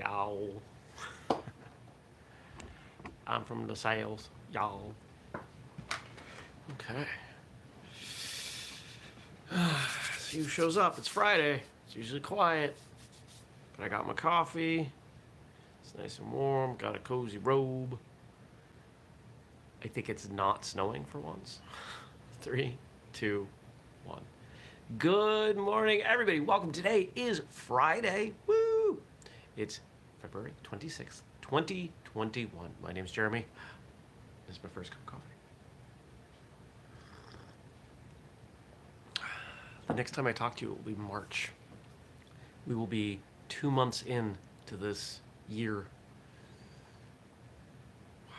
Y'all. I'm from the sales. Y'all. Okay. See who shows up. It's Friday. It's usually quiet. But I got my coffee. It's nice and warm. Got a cozy robe. I think it's not snowing for once. 3, 2, 1. Good morning, everybody. Welcome. Today is Friday. Woo! It's February 26th, 2021. My name's Jeremy. This is my first cup of coffee. The next time I talk to you, it will be March. We will be 2 months in to this year. Wow.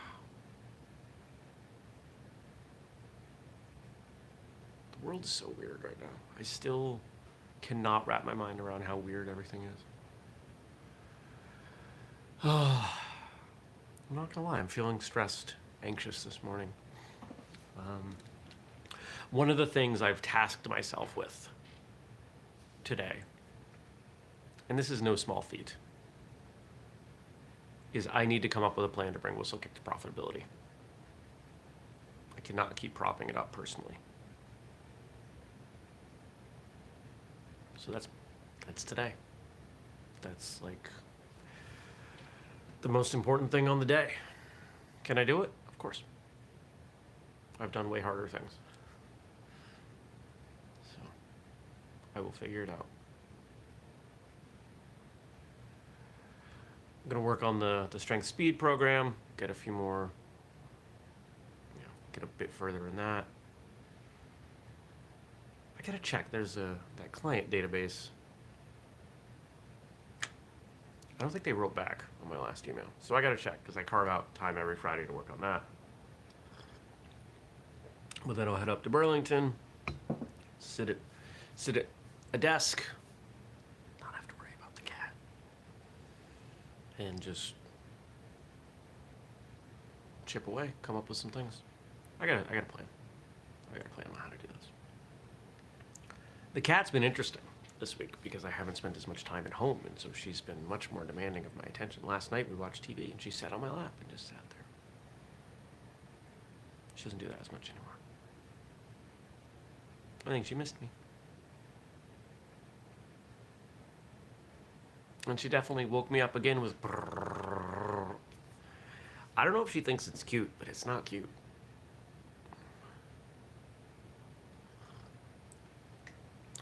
The world is so weird right now. I still cannot wrap my mind around how weird everything is. I'm not gonna lie, I'm feeling stressed, anxious this morning. One of the things I've tasked myself with today, and this is no small feat, is I need to come up with a plan to bring whistlekick to profitability. I cannot keep propping it up personally. So that's today. That's like the most important thing on the day. Can I do it? Of course. I've done way harder things. So I will figure it out. I'm gonna work on the strength speed program, get a few more, get a bit further in that. I gotta check, there's that client database. I don't think they wrote back on my last email. So I gotta check, because I carve out time every Friday to work on that. But then I'll head up to Burlington, sit at a desk, not have to worry about the cat, and just chip away, come up with some things. I got a plan. I got a plan on how to do this. The cat's been interesting this week because I haven't spent as much time at home, and so she's been much more demanding of my attention. Last night we watched TV and she sat on my lap and just sat there. She doesn't do that as much anymore. I think she missed me. And she definitely woke me up again with brrrr. I don't know if she thinks it's cute, but it's not cute.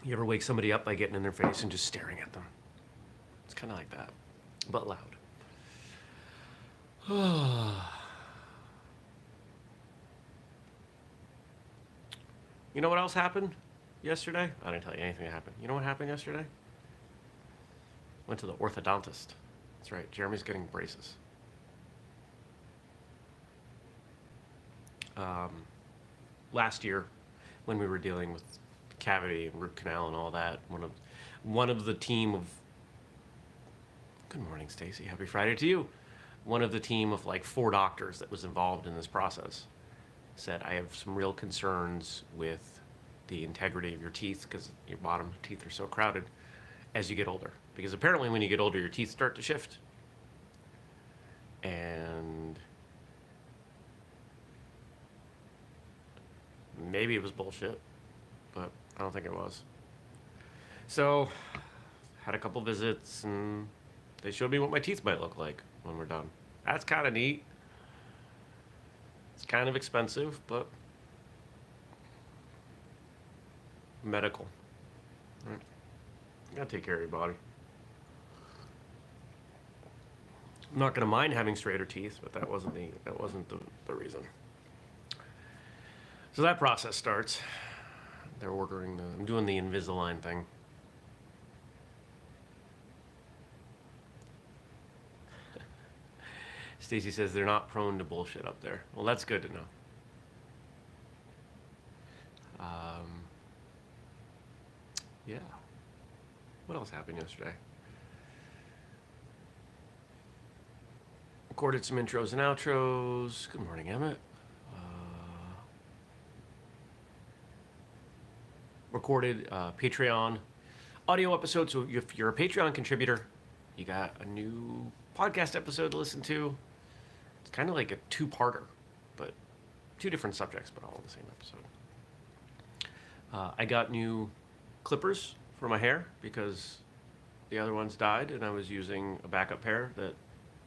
You ever wake somebody up by getting in their face and just staring at them? It's kind of like that, but loud. You know what else happened yesterday? I didn't tell you anything that happened. You know what happened yesterday? Went to the orthodontist. That's right, Jeremy's getting braces. Last year, when we were dealing with cavity and root canal and all that, one of the team of, good morning Stacy, happy Friday to you, one of the team of like 4 doctors that was involved in this process said, I have some real concerns with the integrity of your teeth because your bottom teeth are so crowded as you get older, because apparently when you get older your teeth start to shift. And maybe it was bullshit, but I don't think it was. So, had a couple visits, and they showed me what my teeth might look like when we're done. That's kind of neat. It's kind of expensive, but medical. Right? You gotta take care of your body. I'm not gonna mind having straighter teeth, but that wasn't the reason. So that process starts. They're ordering I'm doing the Invisalign thing. Stacy says they're not prone to bullshit up there. Well, that's good to know. Yeah. What else happened yesterday? Recorded some intros and outros. Good morning, Emmett. Recorded Patreon audio episode. So if you're a Patreon contributor, You got a new podcast episode to listen to. It's kind of like a two-parter, but two different subjects, but all in the same episode. I got new clippers for my hair because the other ones died, and I was using a backup pair that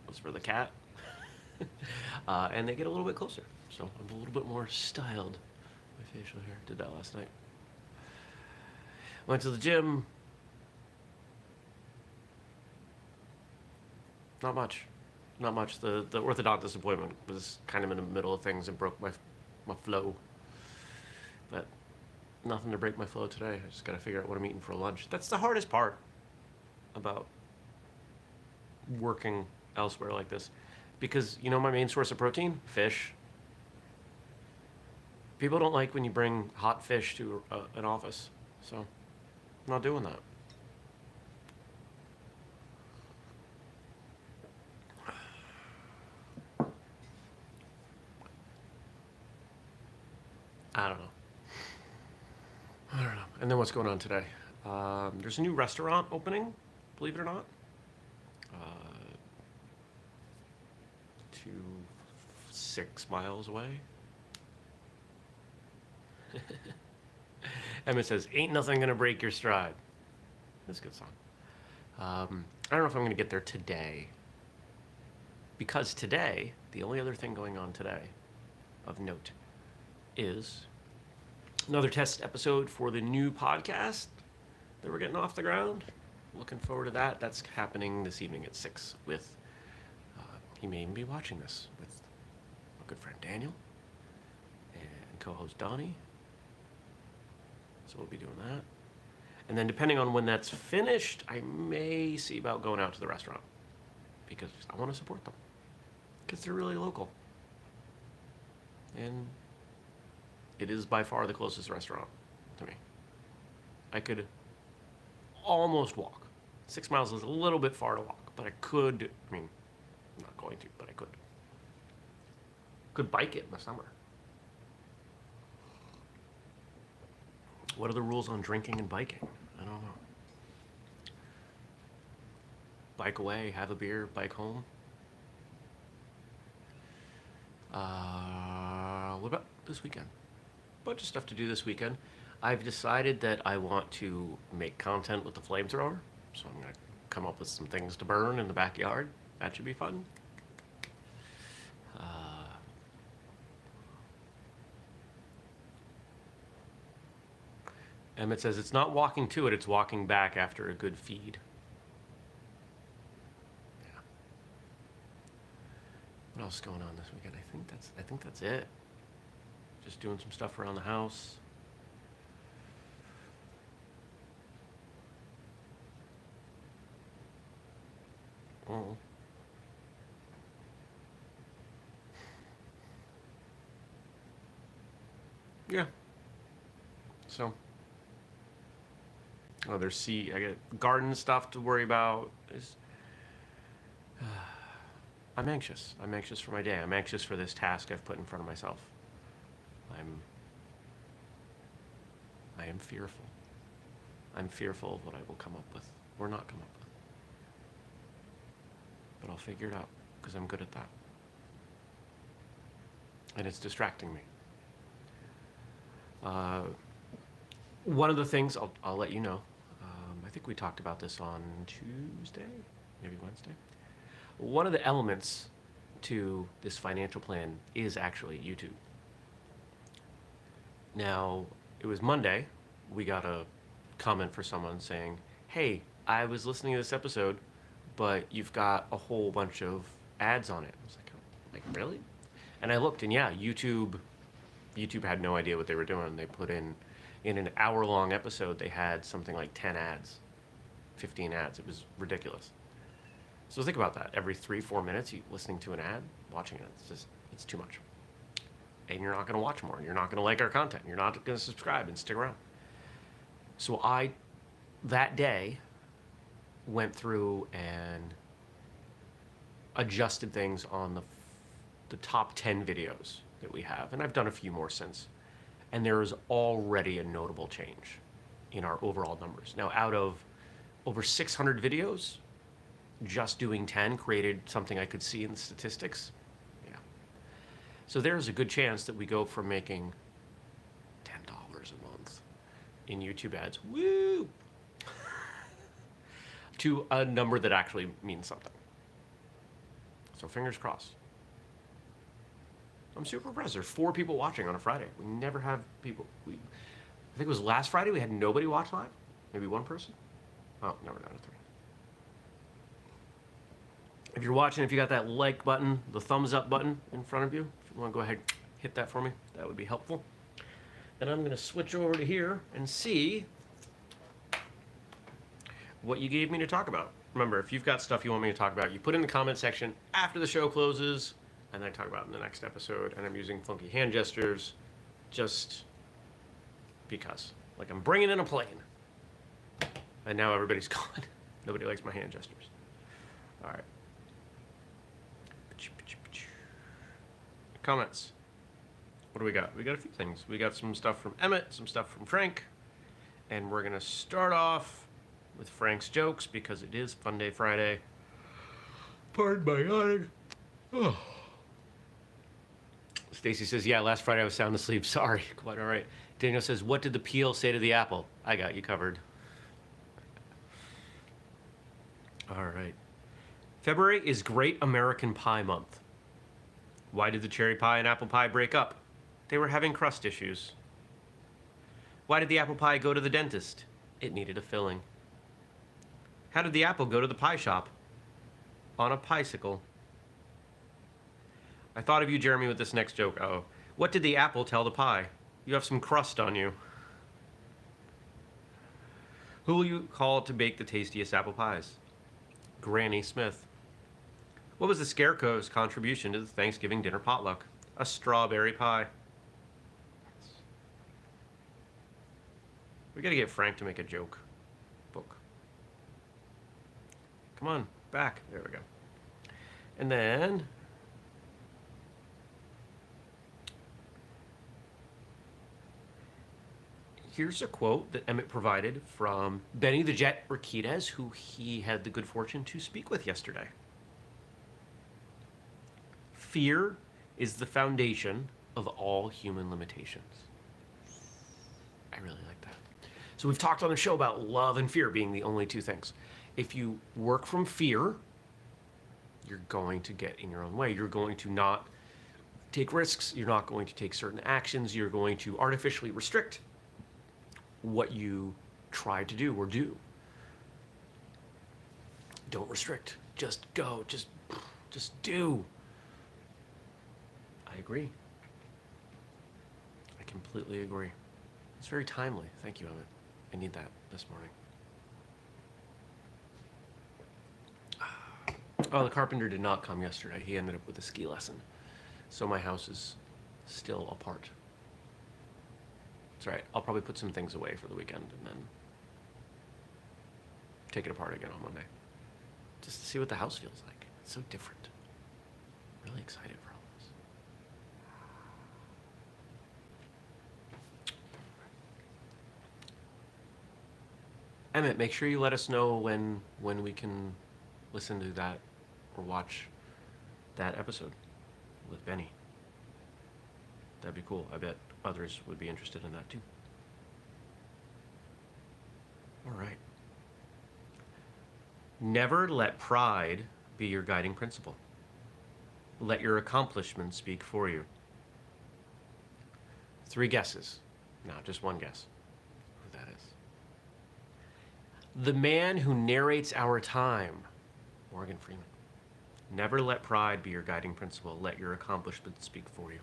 was for the cat. And they get a little bit closer, so I'm a little bit more styled. My facial hair. Did that last night. Went to the gym. Not much. The orthodontist appointment was kind of in the middle of things and broke my flow. But nothing to break my flow today. I just got to figure out what I'm eating for lunch. That's the hardest part about working elsewhere like this. Because, you know, my main source of protein? Fish. People don't like when you bring hot fish to an office. So, I'm not doing that. I don't know. And then what's going on today? There's a new restaurant opening, believe it or not. 6 miles away. Emmett says, "Ain't nothing gonna break your stride." That's a good song. I don't know if I'm gonna get there today. Because today, the only other thing going on today of note is another test episode for the new podcast that we're getting off the ground. Looking forward to that. That's happening this evening at 6 with, he may even be watching this, with my good friend Daniel and co-host Donnie. So we'll be doing that. And then depending on when that's finished, I may see about going out to the restaurant because I want to support them because they're really local. And it is by far the closest restaurant to me. I could almost walk. 6 miles is a little bit far to walk, but I could, I mean, I'm not going to, but I could. Could bike it in the summer. What are the rules on drinking and biking? I don't know. Bike away, have a beer, bike home. What about this weekend? Bunch of stuff to do this weekend. I've decided that I want to make content with the flamethrower, so I'm gonna come up with some things to burn in the backyard. That should be fun. Emmett says it's not walking to it, it's walking back after a good feed. Yeah. What else is going on this weekend? I think that's it. Just doing some stuff around the house. Oh. Yeah. So. Oh, there's I got garden stuff to worry about. I'm anxious. I'm anxious for my day. I'm anxious for this task I've put in front of myself. I am fearful. I'm fearful of what I will come up with or not come up with. But I'll figure it out because I'm good at that. And it's distracting me. One of the things, I'll let you know, I think we talked about this on Tuesday, maybe Wednesday. One of the elements to this financial plan is actually YouTube. Now, it was Monday, we got a comment for someone saying, "Hey, I was listening to this episode, but you've got a whole bunch of ads on it." I was like, really? And I looked, and yeah, YouTube had no idea what they were doing. They put in an hour-long episode, they had something like 10 ads, 15 ads. It was ridiculous. So think about that. Every 3-4 minutes, you listening to an ad, watching it. It's too much. And you're not going to watch more. You're not going to like our content. You're not going to subscribe and stick around. So I, that day, went through and adjusted things on the top 10 videos that we have. And I've done a few more since. And there is already a notable change in our overall numbers. Now, out of over 600 videos, just doing 10 created something I could see in the statistics. Yeah. So there's a good chance that we go from making $10 a month in YouTube ads, woo, to a number that actually means something. So fingers crossed. I'm super impressed. There's 4 people watching on a Friday. We never have people. I think it was last Friday we had nobody watch live. Maybe one person. Oh, now we're down to 3. If you're watching, if you got that like button, the thumbs up button in front of you, if you want to go ahead, hit that for me. That would be helpful. And I'm going to switch over to here and see what you gave me to talk about. Remember, if you've got stuff you want me to talk about, you put in the comment section after the show closes, and I talk about it in the next episode. And I'm using funky hand gestures just because. Like I'm bringing in a plane. And now everybody's gone. Nobody likes my hand gestures. All right. Comments. What do we got? We got a few things. We got some stuff from Emmett, some stuff from Frank. And we're going to start off with Frank's jokes because it is Funday Friday. Pardon my yawning. Oh. Stacy says, yeah, last Friday I was sound asleep. Sorry. Quite all right. Daniel says, what did the peel say to the apple? I got you covered. All right. February is Great American Pie Month. Why did the cherry pie and apple pie break up? They were having crust issues. Why did the apple pie go to the dentist? It needed a filling. How did the apple go to the pie shop? On a bicycle. I thought of you, Jeremy, with this next joke. Uh-oh. What did the apple tell the pie? You have some crust on you. Who will you call to bake the tastiest apple pies? Granny Smith. What was the Scarecrow's contribution to the Thanksgiving dinner potluck? A strawberry pie. We gotta get Frank to make a joke book. Come on, back. There we go. And then here's a quote that Emmett provided from Benny the Jet Urquidez, who he had the good fortune to speak with yesterday. Fear is the foundation of all human limitations. I really like that. So we've talked on the show about love and fear being the only 2 things. If you work from fear, you're going to get in your own way. You're going to not take risks. You're not going to take certain actions. You're going to artificially restrict what you try to do or do. Don't restrict. Just go. Just do. I agree. I completely agree. It's very timely. Thank you, Emmett. I need that this morning. Oh, the carpenter did not come yesterday. He ended up with a ski lesson. So my house is still apart. That's right. I'll probably put some things away for the weekend and then take it apart again on Monday. Just to see what the house feels like. It's so different. Really excited for all this. Emmett, make sure you let us know when we can listen to that or watch that episode with Benny. That'd be cool. I bet others would be interested in that too. All right. Never let pride be your guiding principle. Let your accomplishments speak for you. 3 guesses. No, just 1 guess who that is. The man who narrates our time, Morgan Freeman. Never let pride be your guiding principle. Let your accomplishments speak for you.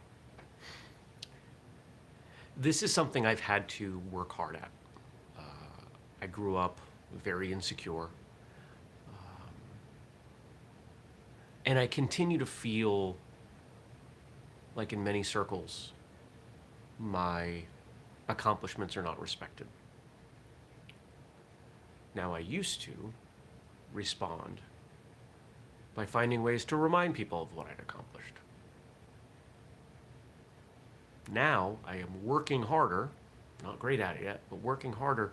This is something I've had to work hard at. I grew up very insecure. And I continue to feel like in many circles, my accomplishments are not respected. Now, I used to respond by finding ways to remind people of what I'd accomplished. Now, I am working harder, not great at it yet, but working harder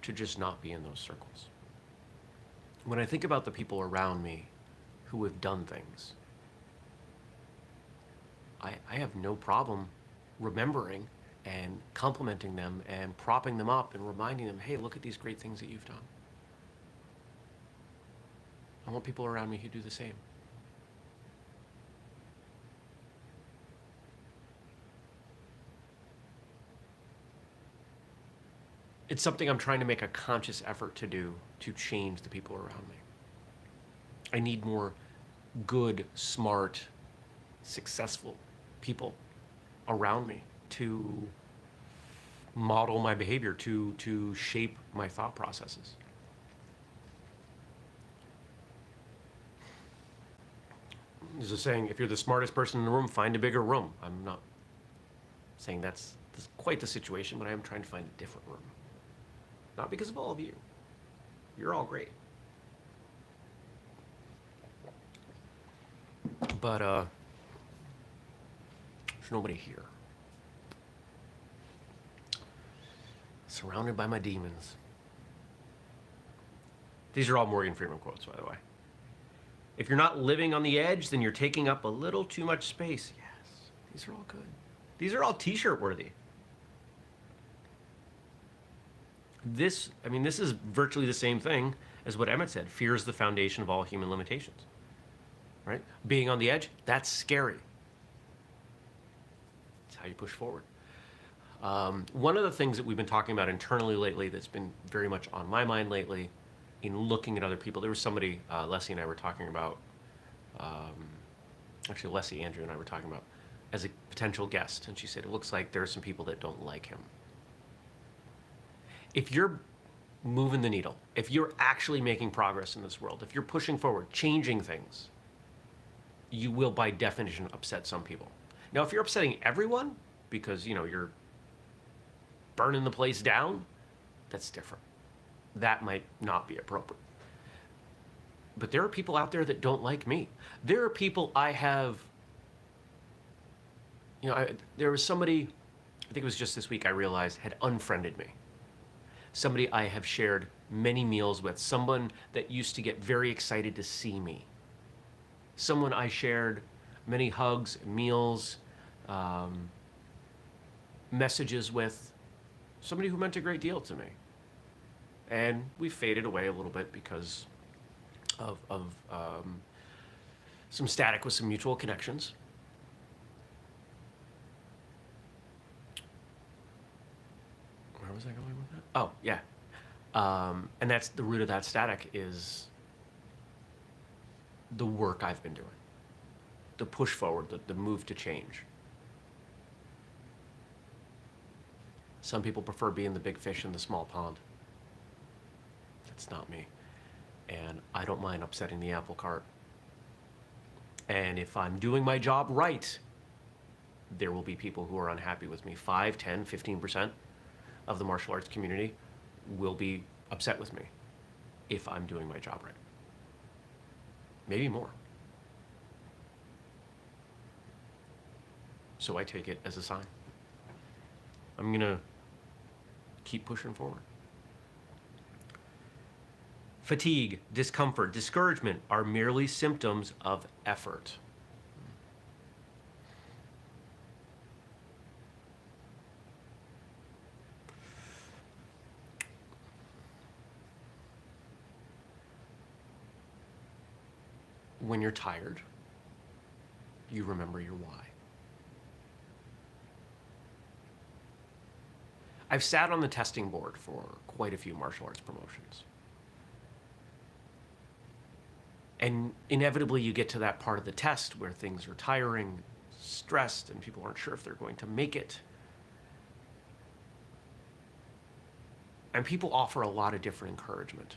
to just not be in those circles. when I think about the people around me who have done things, I have no problem remembering and complimenting them and propping them up and reminding them, hey, look at these great things that you've done. I want people around me who do the same. It's something I'm trying to make a conscious effort to do to change the people around me. I need more good, smart, successful people around me to model my behavior, to shape my thought processes. There's a saying, if you're the smartest person in the room, find a bigger room. I'm not saying that's quite the situation, but I am trying to find a different room. Not because of all of you. You're all great. But there's nobody here. Surrounded by my demons. These are all Morgan Freeman quotes, by the way. If you're not living on the edge, then you're taking up a little too much space. Yes, these are all good. These are all t-shirt worthy. This is virtually the same thing as what Emmett said. Fear is the foundation of all human limitations. Right? Being on the edge, that's scary. It's how you push forward. One of the things that we've been talking about internally lately that's been very much on my mind lately in looking at other people, there was somebody, Leslie and I were talking about, actually Leslie, Andrew and I were talking about as a potential guest, and she said, it looks like there are some people that don't like him. If you're moving the needle, if you're actually making progress in this world, if you're pushing forward, changing things, you will by definition upset some people. Now, if you're upsetting everyone because, you're burning the place down, that's different. That might not be appropriate. But there are people out there that don't like me. There are people I have, there was somebody, I think it was just this week I realized, had unfriended me. Somebody I have shared many meals with, someone that used to get very excited to see me. Someone I shared many hugs, meals, messages with, somebody who meant a great deal to me. And we faded away a little bit because of some static with some mutual connections. Where was I going with that? Oh, yeah. And that's the root of that static is the work I've been doing. The push forward, the move to change. Some people prefer being the big fish in the small pond. That's not me. And I don't mind upsetting the apple cart. And if I'm doing my job right, there will be people who are unhappy with me. 5, 10, 15% of the martial arts community will be upset with me if I'm doing my job right. Maybe more. So I take it as a sign. I'm going to keep pushing forward. Fatigue, discomfort, discouragement are merely symptoms of effort. When you're tired, you remember your why. I've sat on the testing board for quite a few martial arts promotions. And inevitably you get to that part of the test where things are tiring, stressed, and people aren't sure if they're going to make it. And people offer a lot of different encouragement,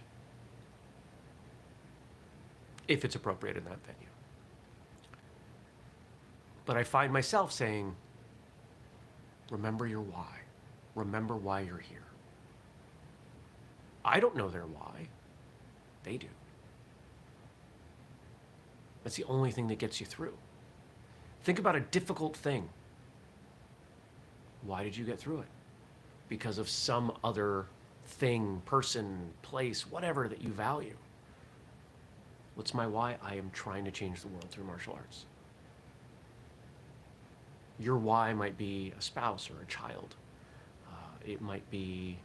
if it's appropriate in that venue. But I find myself saying, remember your why. Remember why you're here. I don't know their why. They do. That's the only thing that gets you through. Think about a difficult thing. Why did you get through it? Because of some other thing, person, place, whatever that you value. What's my why? I am trying to change the world through martial arts. Your why might be a spouse or a child. It might be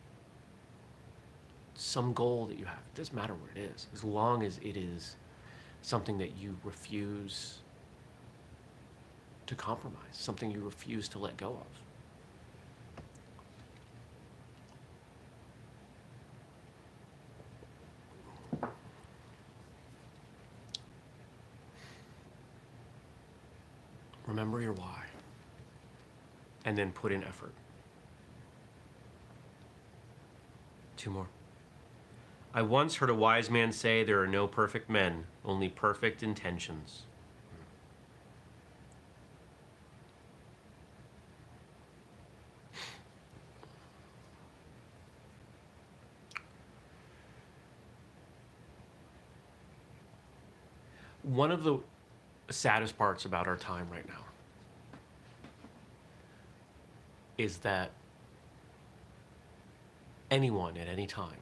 some goal that you have. It doesn't matter what it is, as long as it is something that you refuse to compromise, something you refuse to let go of. Remember your why, and then put in effort. 2 more. I once heard a wise man say, there are no perfect men, only perfect intentions. One of the saddest parts about our time right now is that anyone at any time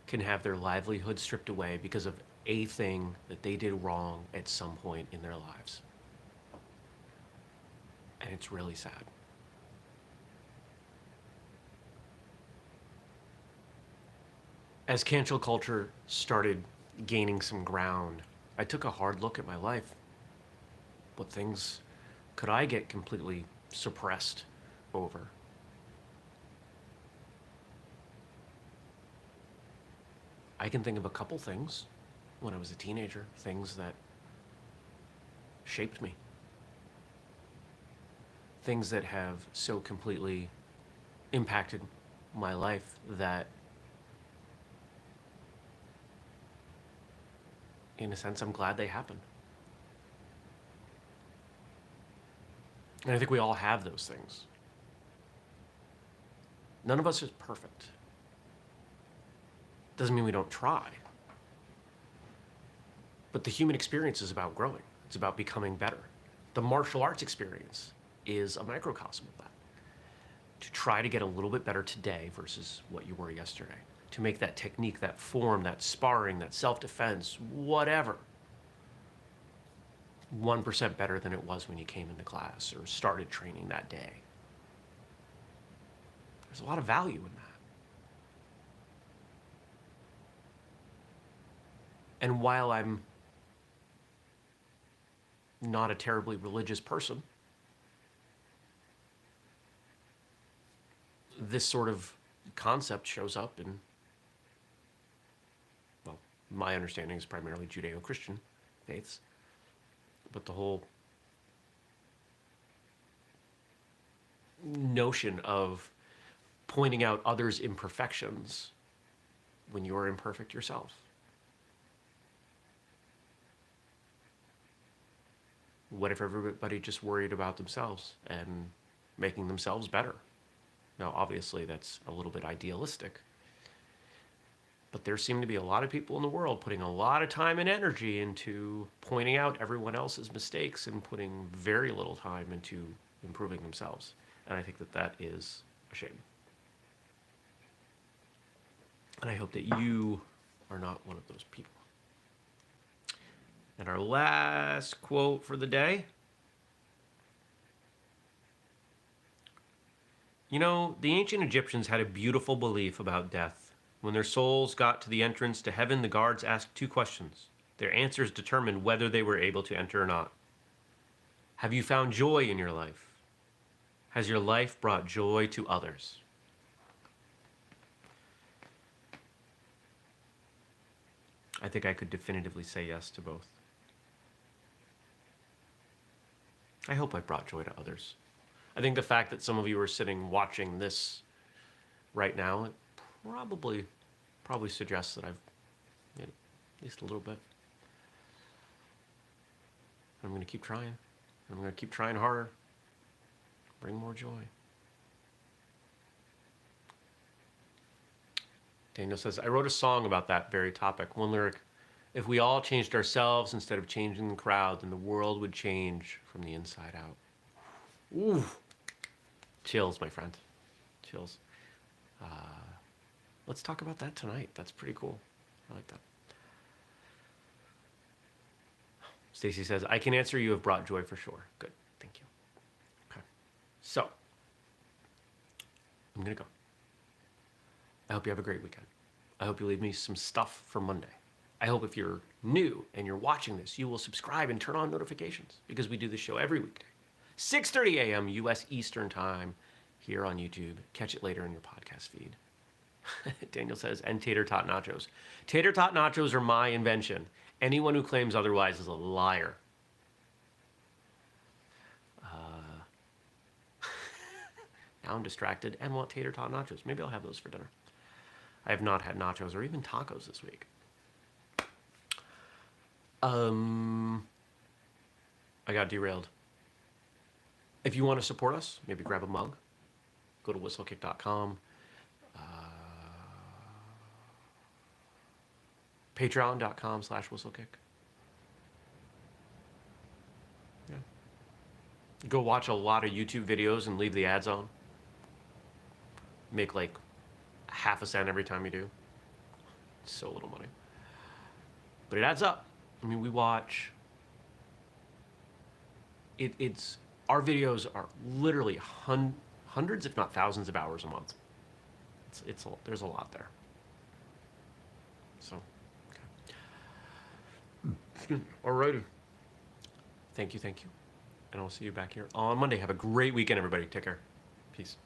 can have their livelihood stripped away because of a thing that they did wrong at some point in their lives. And it's really sad. As cancel culture started gaining some ground, I took a hard look at my life. What things could I get completely suppressed over? I can think of a couple things when I was a teenager, things that shaped me. Things that have so completely impacted my life that, in a sense, I'm glad they happened. And I think we all have those things. None of us is perfect. Doesn't mean we don't try. But the human experience is about growing. It's about becoming better. The martial arts experience is a microcosm of that. To try to get a little bit better today versus what you were yesterday. To make that technique, that form, that sparring, that self-defense, whatever, 1% better than it was when you came into class or started training that day. There's a lot of value in that. And while I'm not a terribly religious person, this sort of concept shows up in, well, my understanding is primarily Judeo-Christian faiths, but the whole notion of pointing out others' imperfections when you're imperfect yourself. What if everybody just worried about themselves and making themselves better? Now, obviously, that's a little bit idealistic, but there seem to be a lot of people in the world putting a lot of time and energy into pointing out everyone else's mistakes and putting very little time into improving themselves. And I think that that is a shame. And I hope that you are not one of those people. And our last quote for the day. You know, the ancient Egyptians had a beautiful belief about death. When their souls got to the entrance to heaven, the guards asked 2 questions. Their answers determined whether they were able to enter or not. Have you found joy in your life? Has your life brought joy to others? I think I could definitively say yes to both. I hope I brought joy to others. I think the fact that some of you are sitting watching this right now, it probably suggests that I've, at least a little bit. I'm going to keep trying. I'm going to keep trying harder. Bring more joy. Daniel says, I wrote a song about that very topic. One lyric, if we all changed ourselves instead of changing the crowd, then the world would change from the inside out. Ooh. Chills, my friend. Chills. Let's talk about that tonight. That's pretty cool. I like that. Stacy says, I can answer you have brought joy for sure. Good. Thank you. Okay. So, I'm going to go. I hope you have a great weekend. I hope you leave me some stuff for Monday. I hope if you're new and you're watching this, you will subscribe and turn on notifications because we do this show every weekday. 6:30 a.m. U.S. Eastern Time here on YouTube. Catch it later in your podcast feed. Daniel says, and tater tot nachos. Tater tot nachos are my invention. Anyone who claims otherwise is a liar. Now I'm distracted and want tater tot nachos. Maybe I'll have those for dinner. I have not had nachos or even tacos this week. I got derailed. If you want to support us, maybe grab a mug. Go to whistlekick.com. Patreon.com/whistlekick. Yeah. Go watch a lot of YouTube videos and leave the ads on. Make like half a cent every time you do. So little money. But it adds up. I mean, we watch... It's our videos are literally hundreds, if not thousands of hours a month. There's a lot there. So, okay. Alrighty. Thank you. And I'll see you back here on Monday. Have a great weekend, everybody. Take care. Peace.